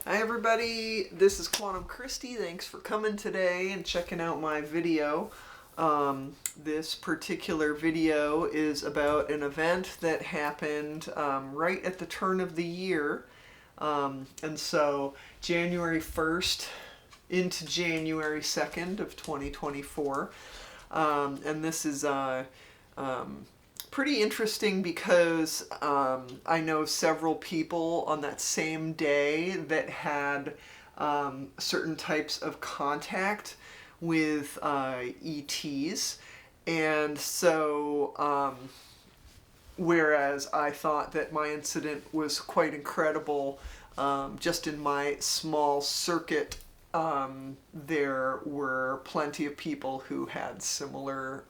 Hi everybody, this is Quantum Christie. Thanks for coming today and checking out my video. This particular video is about an event that happened right at the turn of the year. And so January 1st into January 2nd of 2024. And this is pretty interesting because I know several people on that same day that had certain types of contact with ETs. And so, whereas I thought that my incident was quite incredible, just in my small circuit, there were plenty of people who had similar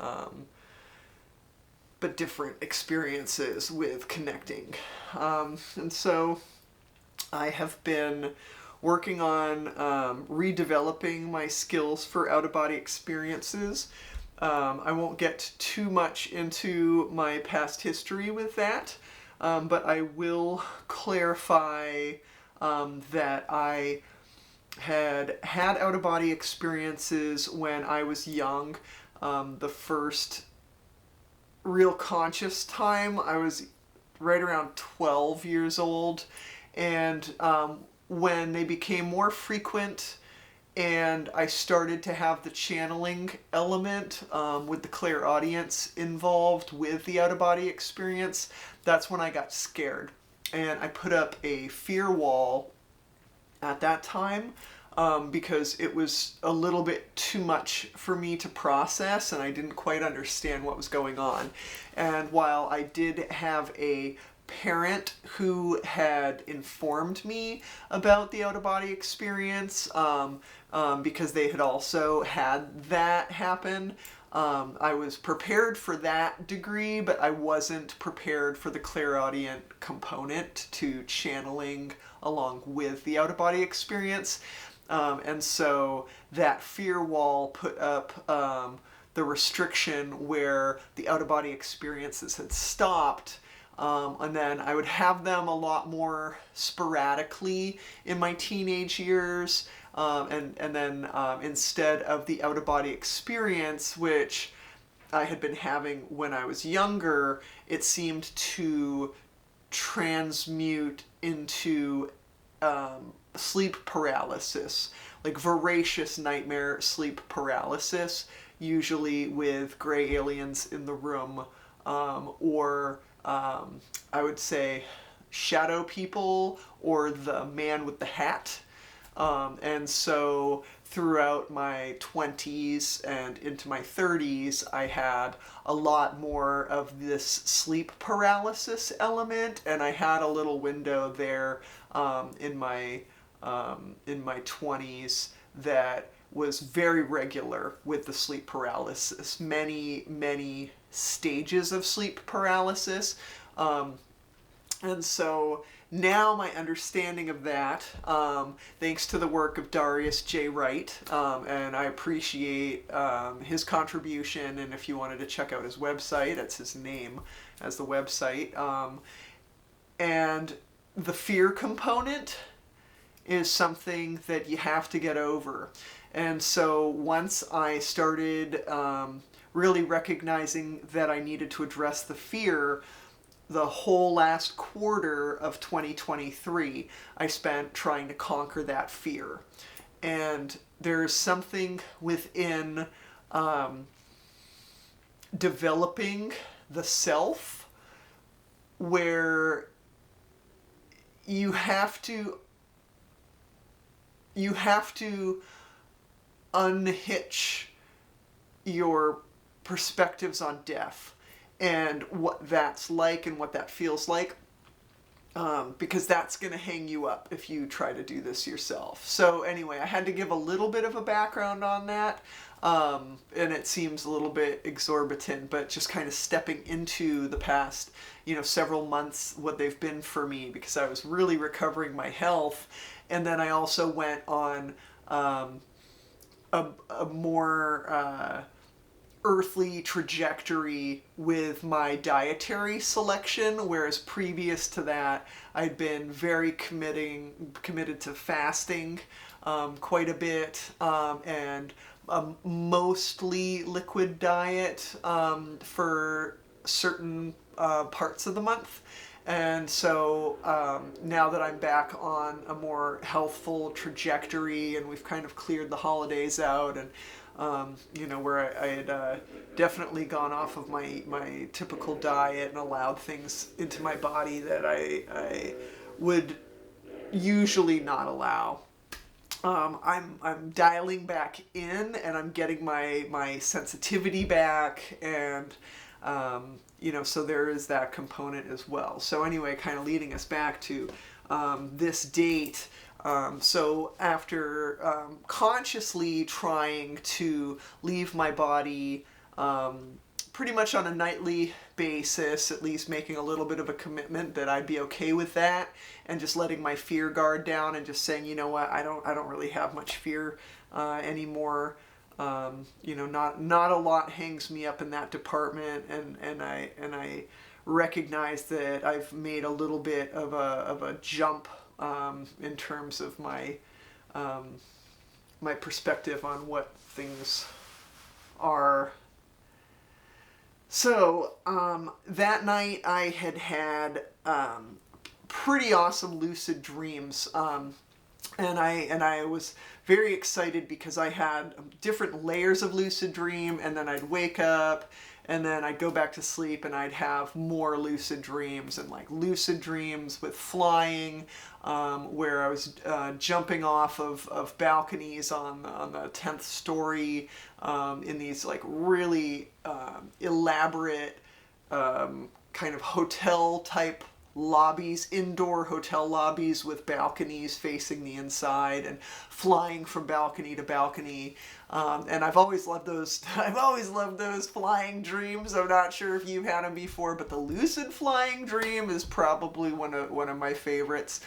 but different experiences with connecting. And so I have been working on redeveloping my skills for out-of-body experiences. I won't get too much into my past history with that, but I will clarify that I had out-of-body experiences when I was young. The first real conscious time, I was right around 12 years old, and when they became more frequent and I started to have the channeling element with the clairaudience involved with the out-of-body experience, that's when I got scared. And I put up a fear wall at that time because it was a little bit too much for me to process and I didn't quite understand what was going on. And while I did have a parent who had informed me about the out-of-body experience because they had also had that happen, I was prepared for that degree, but I wasn't prepared for the clairaudient component to channeling along with the out-of-body experience. And so that fear wall put up the restriction where the out-of-body experiences had stopped. And then I would have them a lot more sporadically in my teenage years. And then instead of the out-of-body experience, which I had been having when I was younger, it seemed to transmute into sleep paralysis, like voracious nightmare sleep paralysis, usually with gray aliens in the room, or I would say shadow people or the man with the hat. And so throughout my 20s and into my 30s, I had a lot more of this sleep paralysis element, and I had a little window there in my 20s that was very regular with the sleep paralysis. Many stages of sleep paralysis. And so now my understanding of that, thanks to the work of Darius J. Wright, and I appreciate his contribution, and if you wanted to check out his website, that's his name as the website. And the fear component is something that you have to get over. And so once I started really recognizing that I needed to address the fear, the whole last quarter of 2023 I spent trying to conquer that fear. And there's something within developing the self where you have to unhitch your perspectives on death and what that's like and what that feels like, because that's going to hang you up if you try to do this yourself. So anyway, I had to give a little bit of a background on that, and it seems a little bit exorbitant, but just kind of stepping into the past, several months, what they've been for me, because I was really recovering my health, and then I also went on a more earthly trajectory with my dietary selection, whereas previous to that, I'd been very committed to fasting quite a bit, and a mostly liquid diet for certain parts of the month. And so now that I'm back on a more healthful trajectory, and we've kind of cleared the holidays out, and where I had definitely gone off of my typical diet and allowed things into my body that I would usually not allow. I'm dialing back in, and I'm getting my sensitivity back, and so there is that component as well. So anyway, kind of leading us back to this date. So after consciously trying to leave my body pretty much on a nightly basis, at least making a little bit of a commitment that I'd be okay with that, and just letting my fear guard down and just saying, you know what, I don't really have much fear anymore. Not a lot hangs me up in that department, and I recognize that I've made a little bit of a jump in terms of my my perspective on what things are. So that night I had pretty awesome lucid dreams, and I was very excited because I had different layers of lucid dream, and then I'd wake up, and then I'd go back to sleep, and I'd have more lucid dreams, and like lucid dreams with flying, where I was jumping off of balconies on the 10th story in these like really elaborate kind of hotel type lobbies, indoor hotel lobbies with balconies facing the inside, and flying from balcony to balcony. And I've always loved those. I've always loved those flying dreams. I'm not sure if you've had them before, but the lucid flying dream is probably one of my favorites.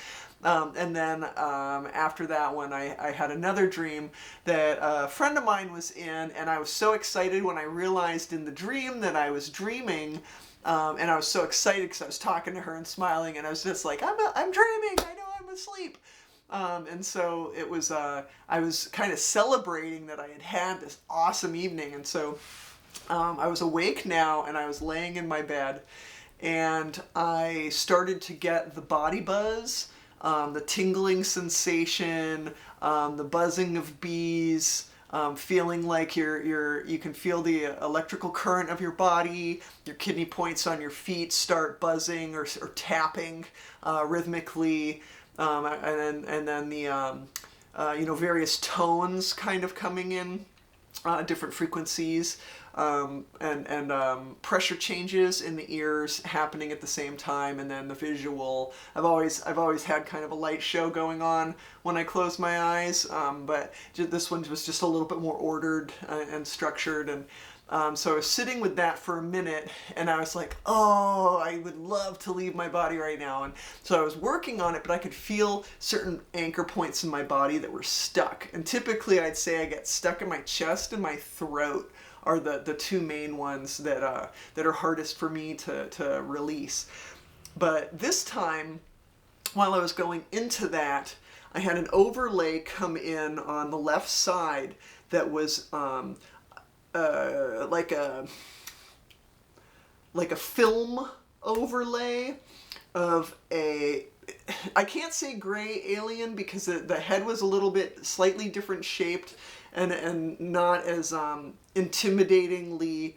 And then after that one, I had another dream that a friend of mine was in, and I was so excited when I realized in the dream that I was dreaming. And I was so excited because I was talking to her and smiling, and I was just like, I'm dreaming, I know I'm asleep. And so it was, I was kind of celebrating that I had this awesome evening. And so I was awake now, and I was laying in my bed, and I started to get the body buzz, the tingling sensation, the buzzing of bees, feeling like you can feel the electrical current of your body, your kidney points on your feet start buzzing or tapping rhythmically, and then the various tones kind of coming in, different frequencies, and pressure changes in the ears happening at the same time, and then the visual. I've always had kind of a light show going on when I close my eyes, but this one was just a little bit more ordered and structured, and so I was sitting with that for a minute, and I was like, oh, I would love to leave my body right now. And so I was working on it, but I could feel certain anchor points in my body that were stuck. And typically I'd say I get stuck in my chest and my throat are the two main ones that are hardest for me to release. But this time, while I was going into that, I had an overlay come in on the left side that was like a film overlay of I can't say gray alien because the head was a little bit slightly different shaped and not as intimidatingly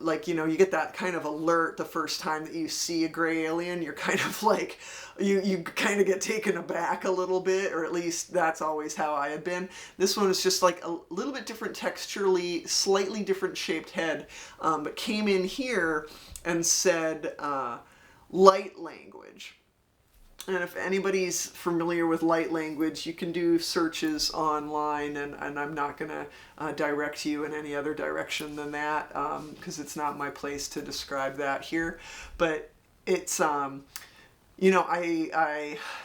like, you get that kind of alert the first time that you see a gray alien. You're kind of like, you kind of get taken aback a little bit, or at least that's always how I had been. This one was just like a little bit different texturally, slightly different shaped head, but came in here and said light language. And if anybody's familiar with light language, you can do searches online, and I'm not going to direct you in any other direction than that, because it's not my place to describe that here. But it's, I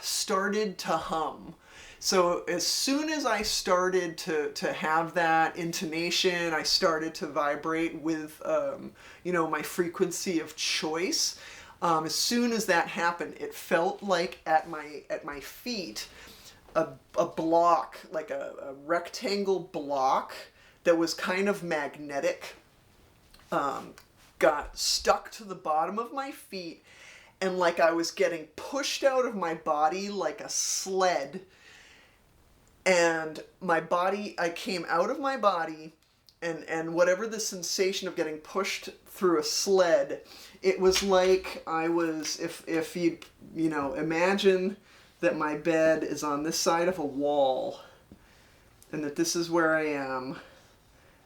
started to hum, So as soon as I started to have that intonation, I started to vibrate with, my frequency of choice. As soon as that happened, it felt like at my feet, a block, like a rectangle block that was kind of magnetic, got stuck to the bottom of my feet, and like I was getting pushed out of my body like a sled. And I came out of my body, and whatever the sensation of getting pushed through a sled, it was like I was, if you imagine that my bed is on this side of a wall, and that this is where I am,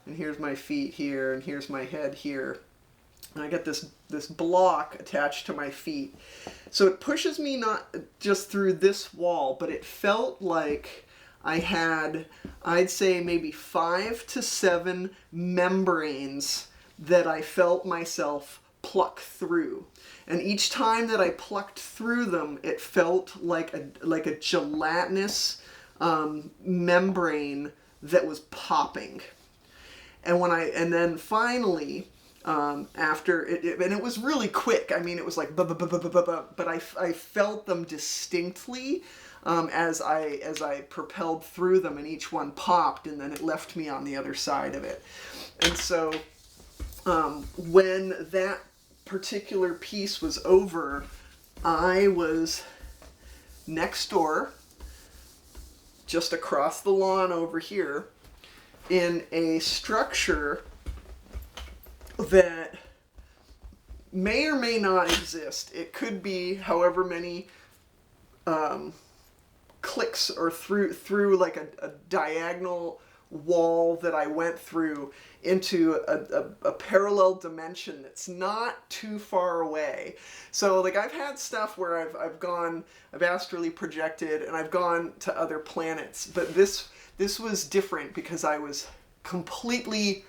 and here's my feet here, and here's my head here, and I get this block attached to my feet. So it pushes me not just through this wall, but it felt like I had, I'd say, maybe 5 to 7 membranes that I felt myself pluck through. And each time that I plucked through them, it felt like a gelatinous membrane that was popping. And then finally, after it, and it was really quick. I mean, it was like, but I felt them distinctly. As I propelled through them, and each one popped, and then it left me on the other side of it. And so when that particular piece was over, I was next door, just across the lawn over here, in a structure that may or may not exist. It could be however many clicks or through like a diagonal wall that I went through into a parallel dimension that's not too far away. So like I've had stuff where I've astrally projected and I've gone to other planets, but this was different because I was completely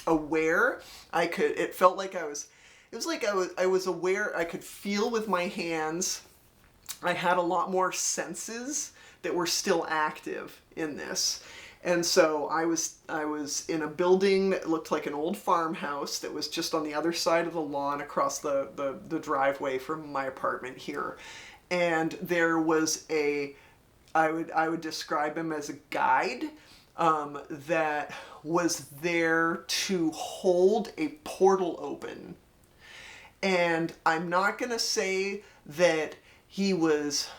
aware. It felt like I was aware. I could feel with my hands. I had a lot more senses that were still active in this. And so I was in a building that looked like an old farmhouse that was just on the other side of the lawn across the driveway from my apartment here. And there was I would describe him as a guide that was there to hold a portal open. And I'm not going to say that he was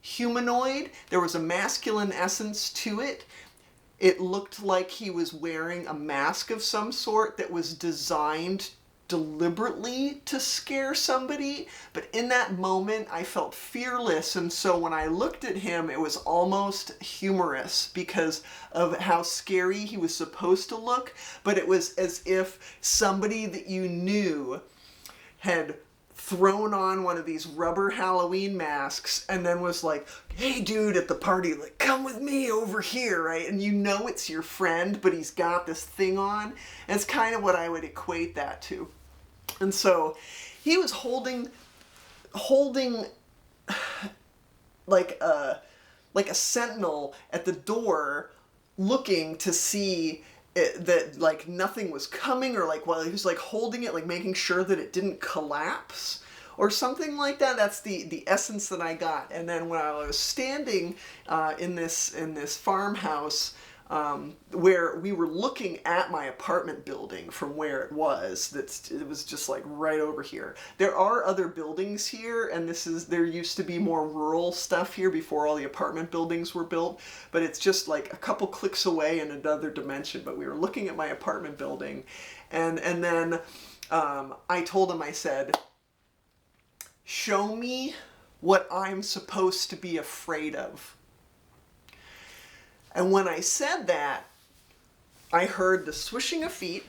humanoid. There was a masculine essence to it. It looked like he was wearing a mask of some sort that was designed deliberately to scare somebody. But in that moment, I felt fearless. And so when I looked at him, it was almost humorous because of how scary he was supposed to look. But it was as if somebody that you knew had thrown on one of these rubber Halloween masks and then was like, hey dude at the party, like, come with me over here, right? And you know it's your friend, but he's got this thing on. And it's kind of what I would equate that to. And so he was holding like a sentinel at the door, looking to see that like nothing was coming, or like while he was like holding it, like making sure that it didn't collapse or something like that. That's the essence that I got. And then when I was standing in this farmhouse, where we were looking at my apartment building from where it was just like right over here. There are other buildings here, and there used to be more rural stuff here before all the apartment buildings were built, but it's just like a couple clicks away in another dimension. But we were looking at my apartment building, and then I told him, I said, show me what I'm supposed to be afraid of. And when I said that, I heard the swishing of feet,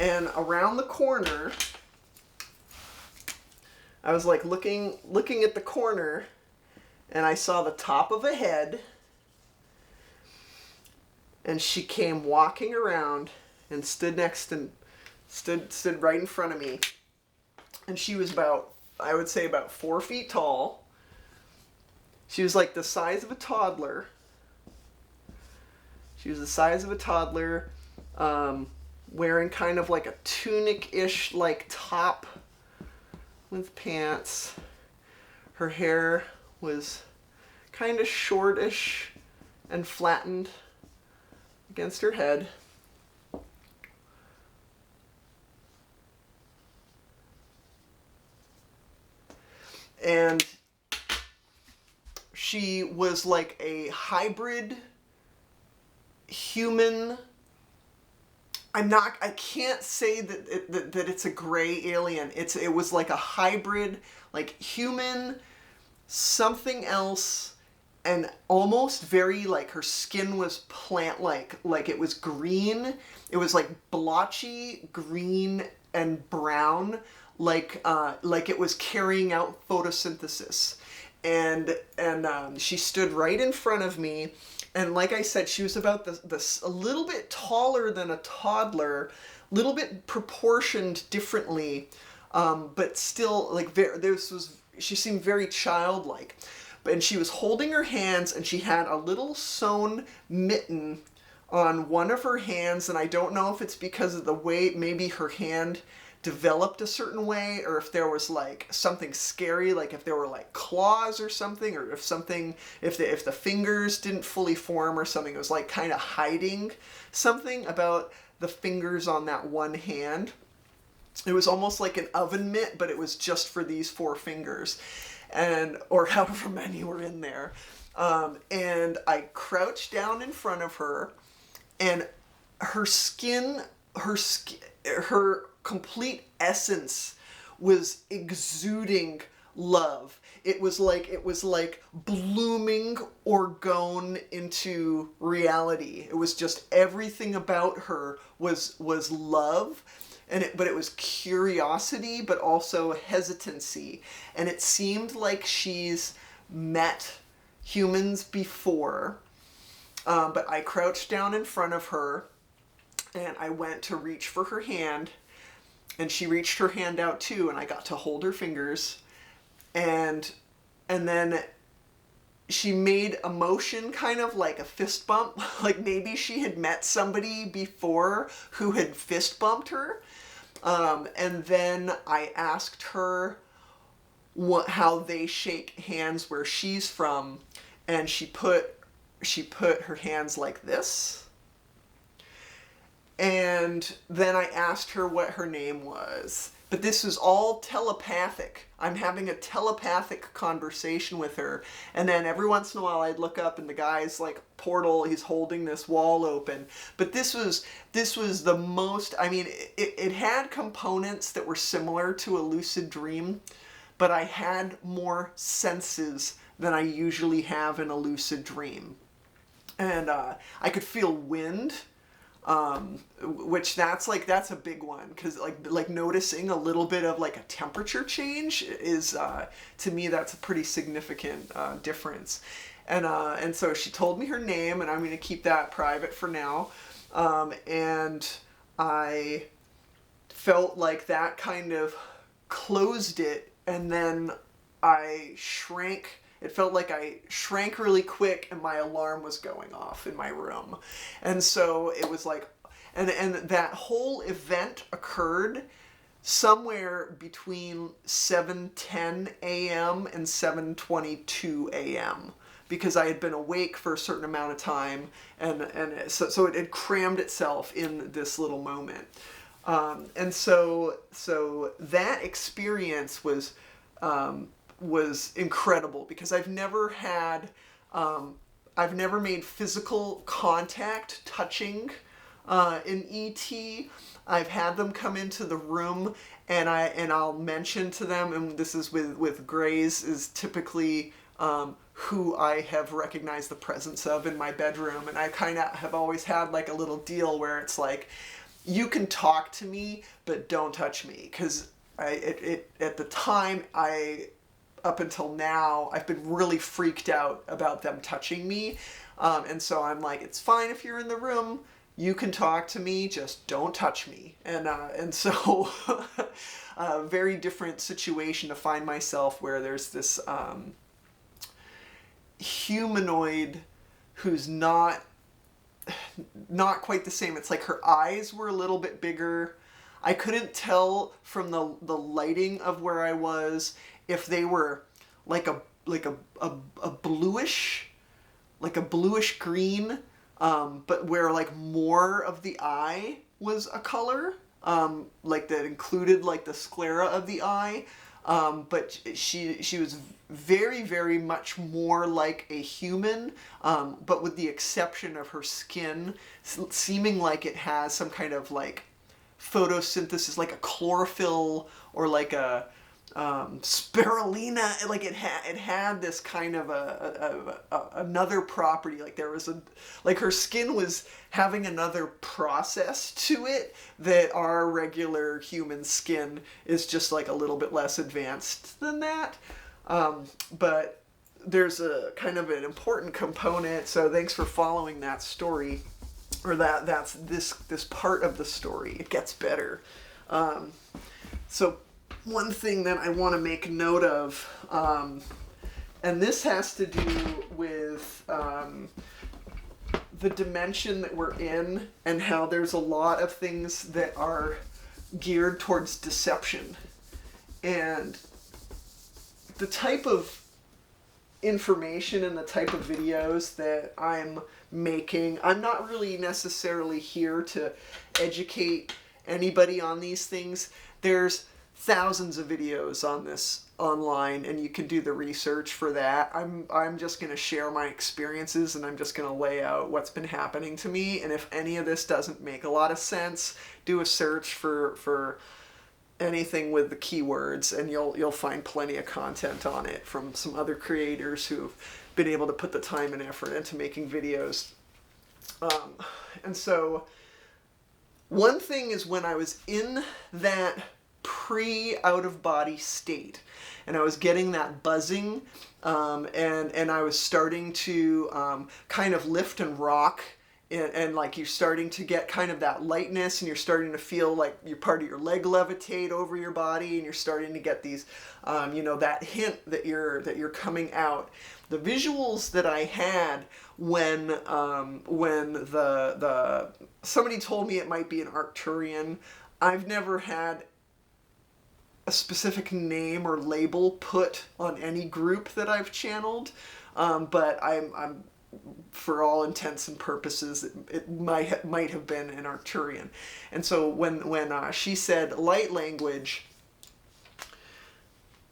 and around the corner, I was like looking at the corner, and I saw the top of a head, and she came walking around and stood right in front of me. And she was about 4 feet tall. She was like the size of a toddler. She was the size of a toddler, wearing kind of like a tunic-ish like top with pants. Her hair was kind of shortish and flattened against her head. And she was like a hybrid human. I can't say that it's a gray alien. It was like a hybrid, like human, something else, and almost very like her skin was plant-like. Like it was green. It was like blotchy green and brown, like it was carrying out photosynthesis. And she stood right in front of me. And like I said, she was about a little bit taller than a toddler, a little bit proportioned differently, but still like she seemed very childlike. And she was holding her hands, and she had a little sewn mitten on one of her hands, and I don't know if it's because of the way maybe her hand developed a certain way, or if there was like something scary, like if there were like claws or something, or if the fingers didn't fully form or something. It was like kind of hiding something about the fingers on that one hand. It was almost like an oven mitt, but it was just for these 4 fingers, or however many were in there. And I crouched down in front of her, and her complete essence was exuding love. It was like blooming orgone into reality. It was just everything about her was love, but it was curiosity, but also hesitancy. And it seemed like she's met humans before. But I crouched down in front of her, and I went to reach for her hand, and she reached her hand out too, and I got to hold her fingers, and then she made a motion kind of like a fist bump, like maybe she had met somebody before who had fist bumped her. And then I asked her how they shake hands where she's from, and she put her hands like this. And then I asked her what her name was. But this was all telepathic. I'm having a telepathic conversation with her. And then every once in a while I'd look up, and the guy's like portal, he's holding this wall open. But this was the most, I mean, it had components that were similar to a lucid dream, but I had more senses than I usually have in a lucid dream. And I could feel wind, which that's a big one, because like noticing a little bit of like a temperature change is to me that's a pretty significant difference. And so she told me her name, and I'm going to keep that private for now. And I felt like that kind of closed it, and then I shrank. It felt like I shrank really quick, and my alarm was going off in my room. And so it was like, and that whole event occurred somewhere between 7:10 a.m. and 7:22 a.m. because I had been awake for a certain amount of time, and so it had crammed itself in this little moment. And so that experience was incredible, because I've never made physical contact touching in ET. I've had them come into the room, and I'll mention to them, and this is with Grays, is typically who I have recognized the presence of in my bedroom. And I kind of have always had like a little deal where it's like, you can talk to me, but don't touch me, because at the time up until now, I've been really freaked out about them touching me. And so I'm like, it's fine if you're in the room, you can talk to me, just don't touch me. And so a very different situation to find myself, where there's this, humanoid who's not quite the same. It's like her eyes were a little bit bigger. I couldn't tell from the lighting of where I was if they were like a bluish, like a bluish green, but where like more of the eye was a color, like that included like the sclera of the eye. But she was very, very much more like a human, but with the exception of her skin seeming like it has some kind of like photosynthesis, like a chlorophyll or like a spirulina. Like it had this kind of another property. Like there was like her skin was having another process to it that our regular human skin is just like a little bit less advanced than that. But there's a kind of an important component. So thanks for following that story, or that's this part of the story. It gets better. So one thing that I want to make note of, and this has to do with the dimension that we're in, and how there's a lot of things that are geared towards deception. And the type of information and the type of videos that I'm making, I'm not really necessarily here to educate anybody on these things. There's thousands of videos on this online, and you can do the research for that. I'm just going to share my experiences, and I'm just going to lay out what's been happening to me. And if any of this doesn't make a lot of sense, do a search for anything with the keywords, and you'll find plenty of content on it from some other creators who've been able to put the time and effort into making videos. And so one thing is, when I was in that pre-out-of-body state, and I was getting that buzzing, and I was starting to kind of lift and rock, and like you're starting to get kind of that lightness, and you're starting to feel like your part of your leg levitate over your body, and you're starting to get these, that hint that you're coming out. The visuals that I had when the somebody told me it might be an Arcturian. I've never had a specific name or label put on any group that I've channeled, but I'm for all intents and purposes, it might have been an Arcturian. And so when she said light language,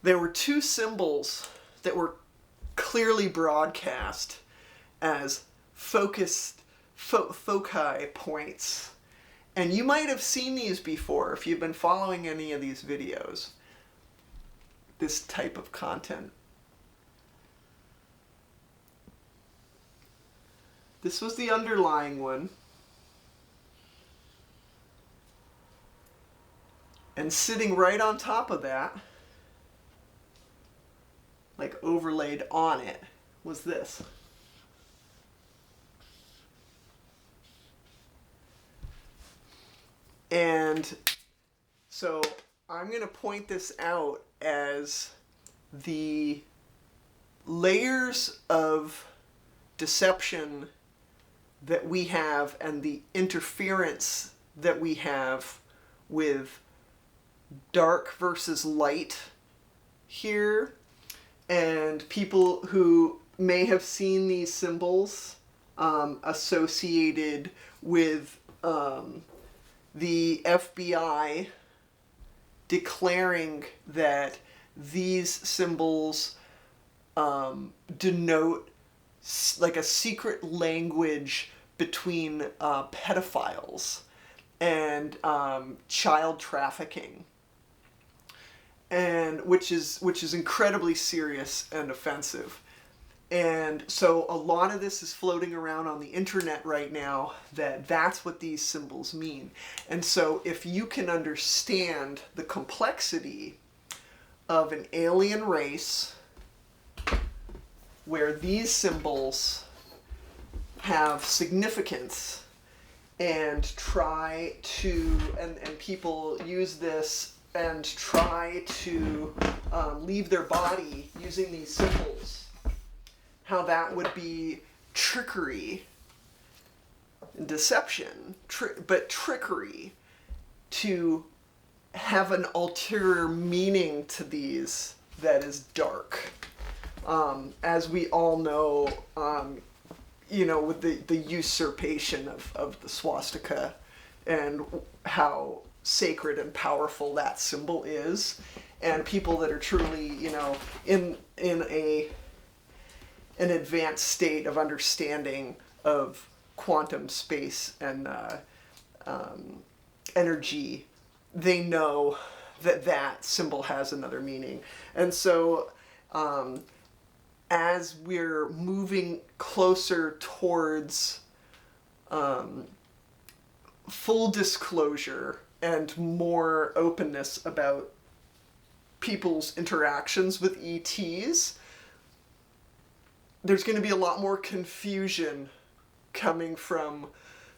there were two symbols that were clearly broadcast as foci points. And you might have seen these before if you've been following any of these videos, this type of content. This was the underlying one. And sitting right on top of that, like overlaid on it, was this. And so I'm going to point this out as the layers of deception that we have, and the interference that we have with dark versus light here. And people who may have seen these symbols associated with the FBI declaring that these symbols denote like a secret language between pedophiles and child trafficking, and which is incredibly serious and offensive. And so a lot of this is floating around on the internet right now, that's what these symbols mean. And so if you can understand the complexity of an alien race where these symbols have significance, and try to, and people use this and try to leave their body using these symbols, how that would be trickery, deception, but trickery to have an ulterior meaning to these that is dark. As we all know, with the usurpation of the swastika and how sacred and powerful that symbol is, and people that are truly, in an advanced state of understanding of quantum space and energy, they know that that symbol has another meaning. And so as we're moving closer towards full disclosure and more openness about people's interactions with ETs, there's going to be a lot more confusion coming from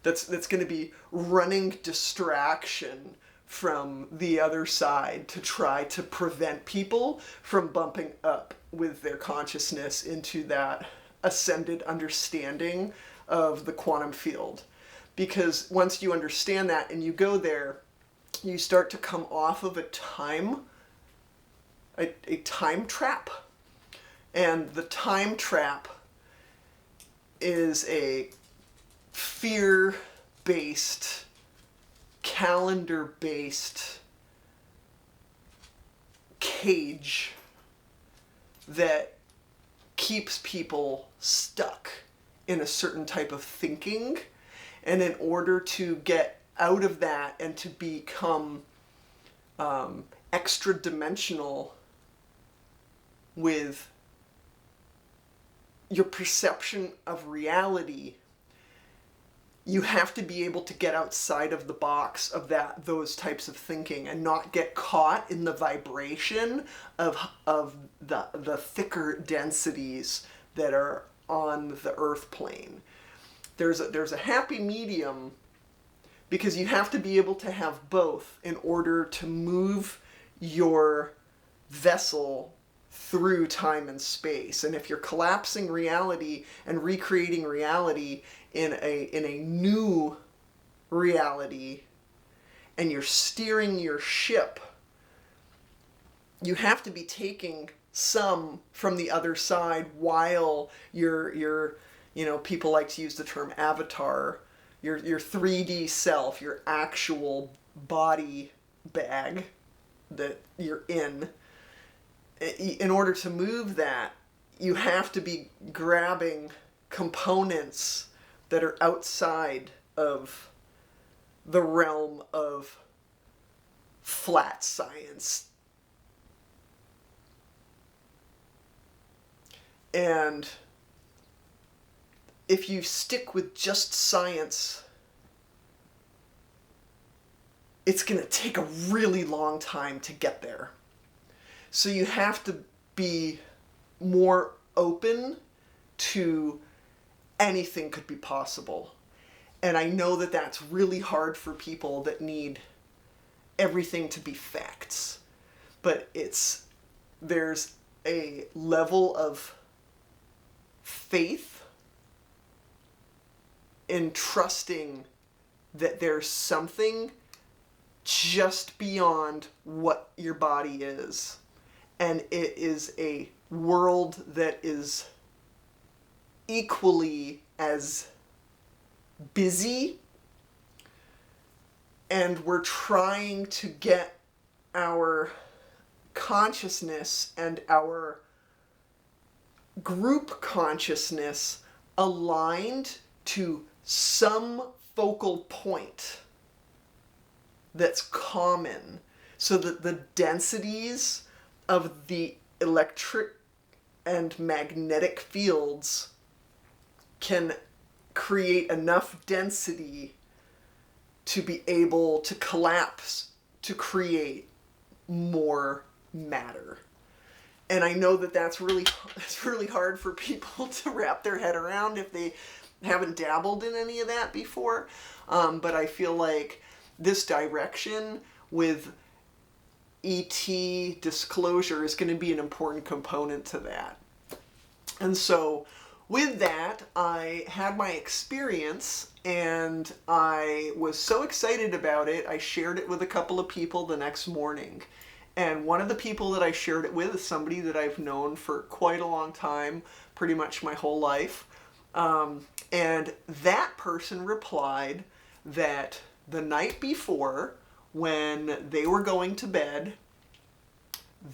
that's going to be running distraction from the other side to try to prevent people from bumping up with their consciousness into that ascended understanding of the quantum field. Because once you understand that and you go there, you start to come off of a time trap. And the time trap is a fear-based, calendar-based cage that keeps people stuck in a certain type of thinking. And in order to get out of that and to become extra-dimensional with your perception of reality, you have to be able to get outside of the box of those types of thinking and not get caught in the vibration of the thicker densities that are on the earth plane. There's a happy medium, because you have to be able to have both in order to move your vessel through time and space. And if you're collapsing reality and recreating reality in a new reality, and you're steering your ship, you have to be taking some from the other side while you're people like to use the term avatar, your 3D self, your actual body bag that you're in order to move that, you have to be grabbing components that are outside of the realm of flat science. And if you stick with just science, it's going to take a really long time to get there. So you have to be more open to anything could be possible. And I know that that's really hard for people that need everything to be facts. But there's a level of faith in trusting that there's something just beyond what your body is. And it is a world that is equally as busy, and we're trying to get our consciousness and our group consciousness aligned to some focal point that's common, so that the densities of the electric and magnetic fields can create enough density to be able to collapse to create more matter. And I know that that's really hard for people to wrap their head around if they haven't dabbled in any of that before. But I feel like this direction with ET disclosure is going to be an important component to that. And so with that, I had my experience and I was so excited about it, I shared it with a couple of people the next morning. And one of the people that I shared it with is somebody that I've known for quite a long time, pretty much my whole life. And that person replied that the night before, when they were going to bed,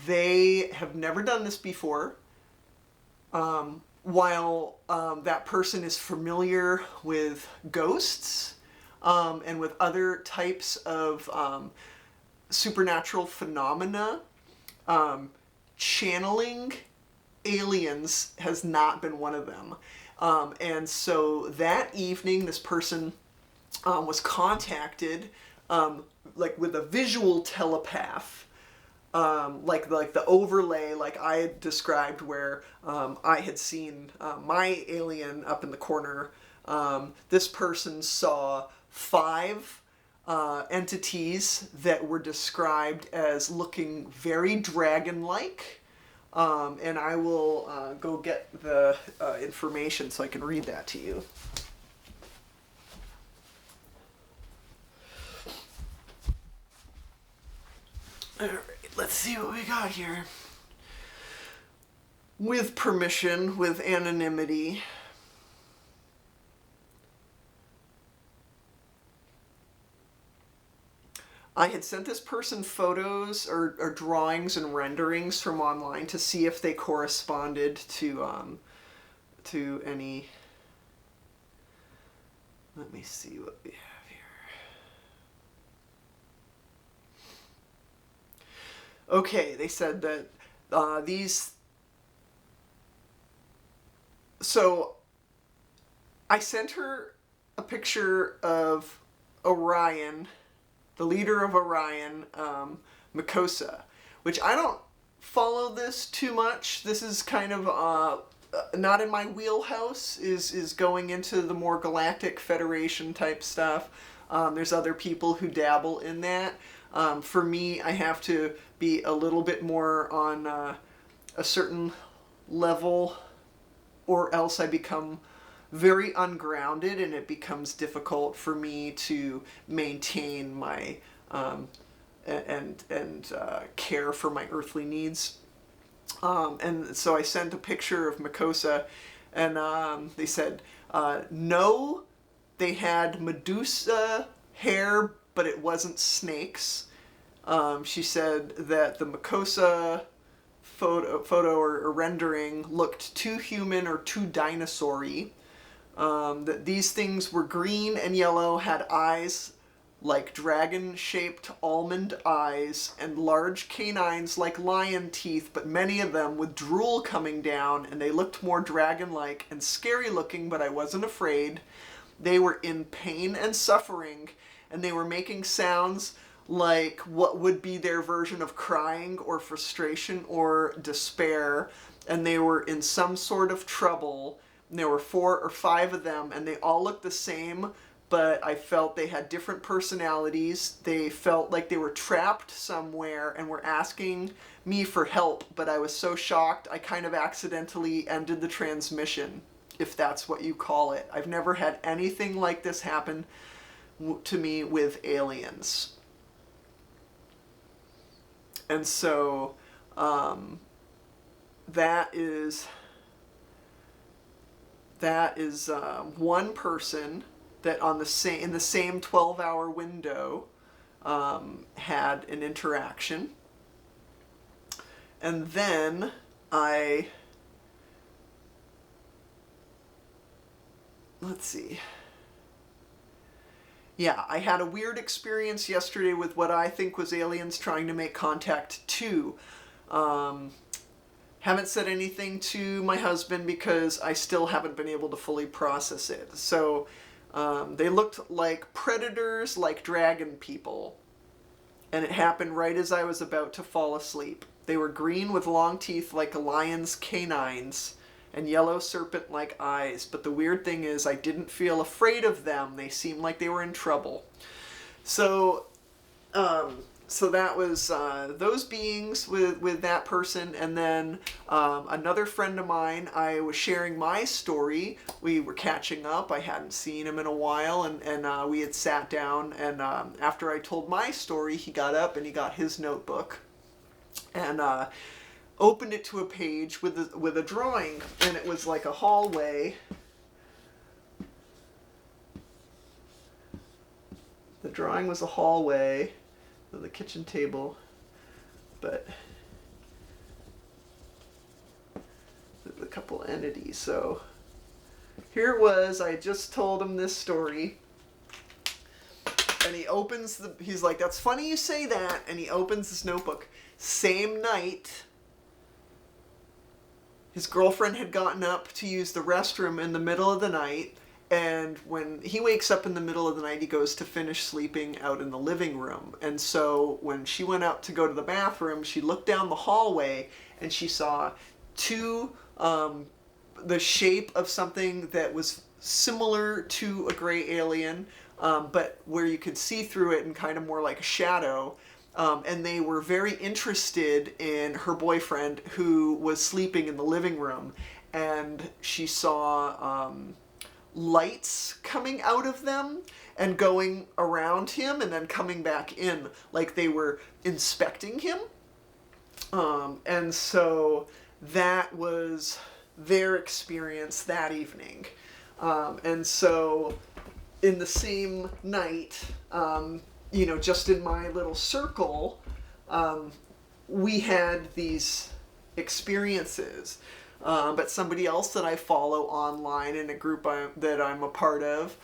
they have never done this before. While that person is familiar with ghosts and with other types of supernatural phenomena, channeling aliens has not been one of them. And so that evening, this person was contacted like with a visual telepath. Like the overlay, like I had described, where I had seen my alien up in the corner. This person saw 5 entities that were described as looking very dragon-like. And I will go get the information so I can read that to you. All right, let's see what we got here. With permission, with anonymity. I had sent this person photos or drawings and renderings from online to see if they corresponded to any. Let me see what we have here. Okay, they said that these. So I sent her a picture of Orion, the leader of Orion, Makosa, which I don't follow this too much. This is kind of not in my wheelhouse, is going into the more Galactic Federation type stuff. There's other people who dabble in that. For me, I have to be a little bit more on a certain level, or else I become very ungrounded and it becomes difficult for me to maintain my and care for my earthly needs. And so I sent a picture of Makosa, and they said no, they had Medusa hair, but it wasn't snakes. She said that the Makosa photo or rendering looked too human or too dinosaur-y. That these things were green and yellow, had eyes like dragon-shaped almond eyes, and large canines like lion teeth, but many of them with drool coming down, and they looked more dragon-like and scary-looking, but I wasn't afraid. They were in pain and suffering, and they were making sounds like what would be their version of crying or frustration or despair, and they were in some sort of trouble. And there were 4 or 5 of them, and they all looked the same, but I felt they had different personalities. They felt like they were trapped somewhere and were asking me for help, but I was so shocked I kind of accidentally ended the transmission, if that's what you call it. I've never had anything like this happen to me with aliens. And so that is one person that in the same 12-hour window had an interaction. And then let's see. Yeah, I had a weird experience yesterday with what I think was aliens trying to make contact too. Haven't said anything to my husband because I still haven't been able to fully process it. So they looked like predators, like dragon people. And it happened right as I was about to fall asleep. They were green with long teeth like a lion's canines, and yellow serpent-like eyes. But the weird thing is I didn't feel afraid of them. They seemed like they were in trouble. So so that was those beings with that person, and then another friend of mine. I was sharing my story. We were catching up. I hadn't seen him in a while, and we had sat down. And after I told my story, he got up and he got his notebook, and opened it to a page with a drawing, and it was like a hallway. The drawing was a hallway with a kitchen table, but with a couple entities. So here it was. I just told him this story, and he opens he's like, "That's funny you say that," and he opens this notebook. Same night, his girlfriend had gotten up to use the restroom in the middle of the night, and when he wakes up in the middle of the night, he goes to finish sleeping out in the living room. And so when she went out to go to the bathroom, she looked down the hallway and she saw two, the shape of something that was similar to a gray alien, but where you could see through it and kind of more like a shadow. And they were very interested in her boyfriend, who was sleeping in the living room. And she saw lights coming out of them and going around him and then coming back in, like they were inspecting him. And so that was their experience that evening. And so in the same night, just in my little circle, we had these experiences. But somebody else that I follow online in a group that I'm a part of,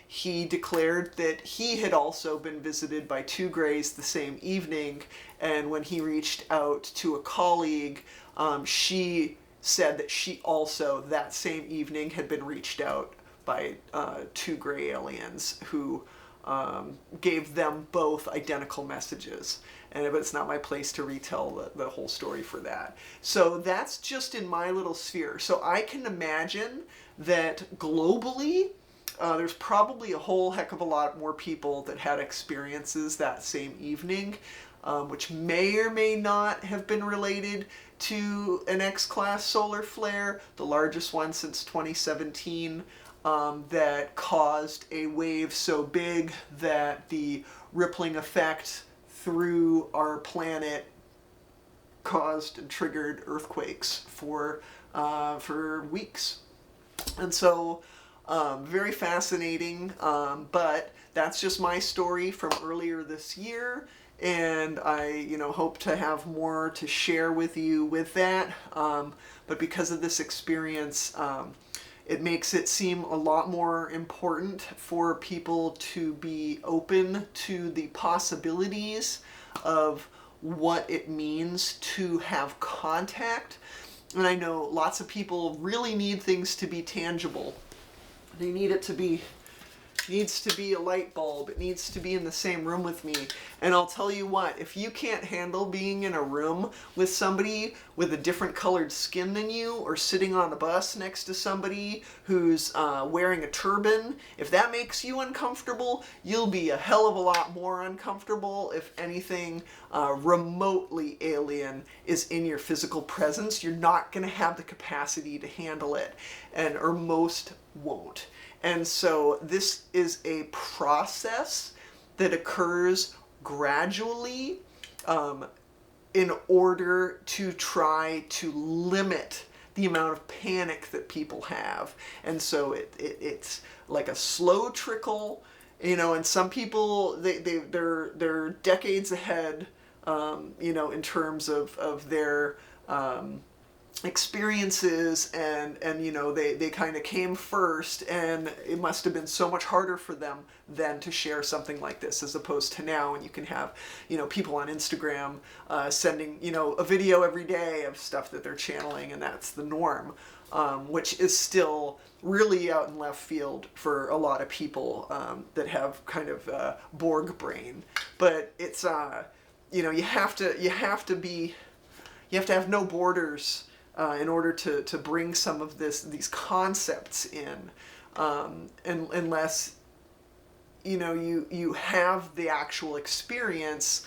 he declared that he had also been visited by two grays the same evening, and when he reached out to a colleague, she said that she also, that same evening, had been reached out by two gray aliens who gave them both identical messages. But it's not my place to retell the whole story for that. So that's just in my little sphere. So I can imagine that globally, there's probably a whole heck of a lot more people that had experiences that same evening, which may or may not have been related to an X-class solar flare, the largest one since 2017. That caused a wave so big that the rippling effect through our planet caused and triggered earthquakes for weeks. And so very fascinating, but that's just my story from earlier this year, and I hope to have more to share with you with that, but because of this experience, it makes it seem a lot more important for people to be open to the possibilities of what it means to have contact. And I know lots of people really need things to be tangible. They need it to be, needs to be a light bulb. It needs to be in the same room with me. And I'll tell you what, if you can't handle being in a room with somebody with a different colored skin than you, or sitting on a bus next to somebody who's wearing a turban, if that makes you uncomfortable, you'll be a hell of a lot more uncomfortable if anything remotely alien is in your physical presence. You're not going to have the capacity to handle it, or most won't. And so this is a process that occurs gradually in order to try to limit the amount of panic that people have. And so it's like a slow trickle, and some people, they're decades ahead, in terms of their experiences, and they kind of came first, and it must have been so much harder for them then to share something like this, as opposed to now, and you can have people on Instagram sending a video every day of stuff that they're channeling, and that's the norm, which is still really out in left field for a lot of people that have kind of Borg brain. But it's you have to have no borders in order to bring some of these concepts in, unless you have the actual experience,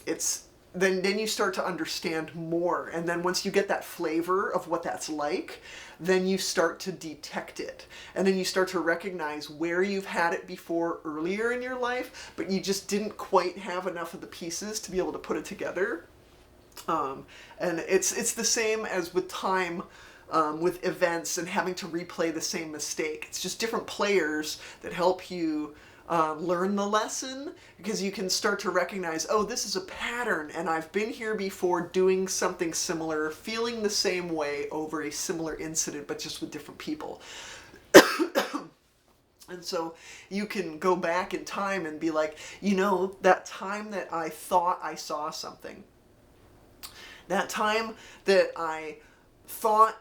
it's then you start to understand more, and then once you get that flavor of what that's like, then you start to detect it, and then you start to recognize where you've had it before earlier in your life, but you just didn't quite have enough of the pieces to be able to put it together. And it's the same as with time, with events and having to replay the same mistake. It's just different players that help you learn the lesson, because you can start to recognize, oh, this is a pattern, and I've been here before doing something similar, feeling the same way over a similar incident, but just with different people. And so you can go back in time and be like, that time that I thought I saw something, that time that I thought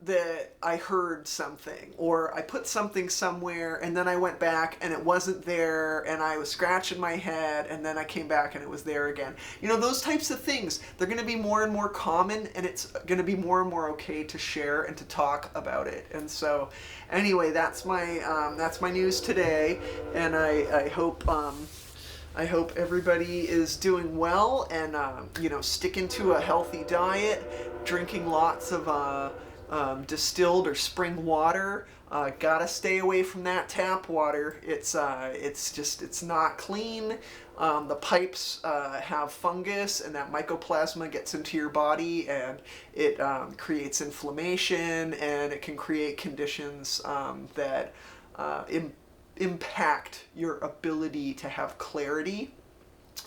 that I heard something, or I put something somewhere and then I went back and it wasn't there, and I was scratching my head and then I came back and it was there again. Those types of things, they're going to be more and more common, and it's going to be more and more okay to share and to talk about it. And so anyway, that's my news today, and I hope everybody is doing well, and sticking to a healthy diet, drinking lots of distilled or spring water. Gotta stay away from that tap water. It's not clean. The pipes have fungus, and that mycoplasma gets into your body, and it creates inflammation, and it can create conditions that impact your ability to have clarity,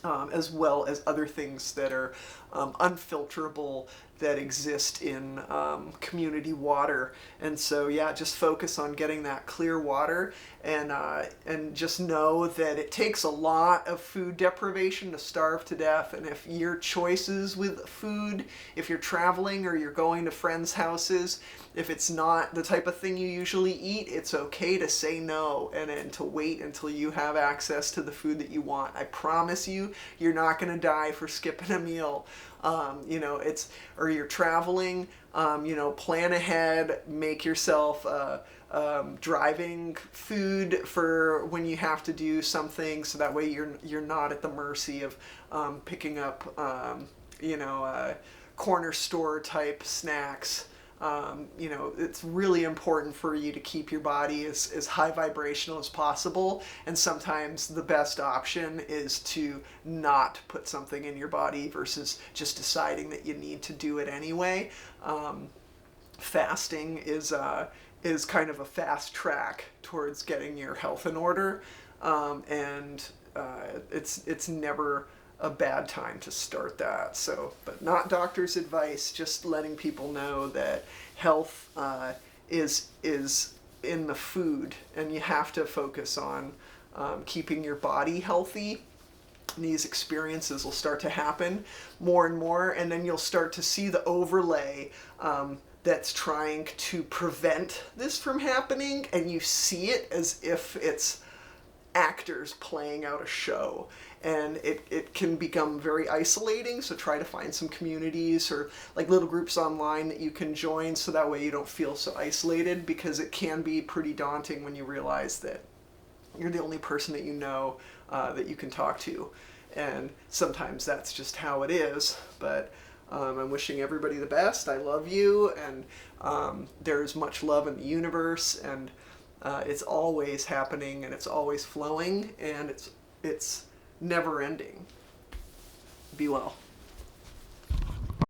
as well as other things that are unfilterable that exist in community water. And so just focus on getting that clear water, and just know that it takes a lot of food deprivation to starve to death. And if your choices with food, if you're traveling or you're going to friends' houses, if it's not the type of thing you usually eat, it's okay to say no, and to wait until you have access to the food that you want. I promise you, you're not going to die for skipping a meal. Or you're traveling, plan ahead, make yourself driving food for when you have to do something, so that way you're not at the mercy of picking up corner store type snacks. It's really important for you to keep your body as high vibrational as possible, and sometimes the best option is to not put something in your body versus just deciding that you need to do it anyway. Fasting is kind of a fast track towards getting your health in order, and it's never a bad time to start that. So, but not doctor's advice, just letting people know that health is in the food, and you have to focus on keeping your body healthy. These experiences will start to happen more and more, and then you'll start to see the overlay that's trying to prevent this from happening, and you see it as if it's actors playing out a show, and it can become very isolating. So try to find some communities or like little groups online that you can join, so that way you don't feel so isolated, because it can be pretty daunting when you realize that you're the only person that that you can talk to, and sometimes that's just how it is. But I'm wishing everybody the best. I love you, and there's much love in the universe, and it's always happening, and it's always flowing, and it's never ending. Be well.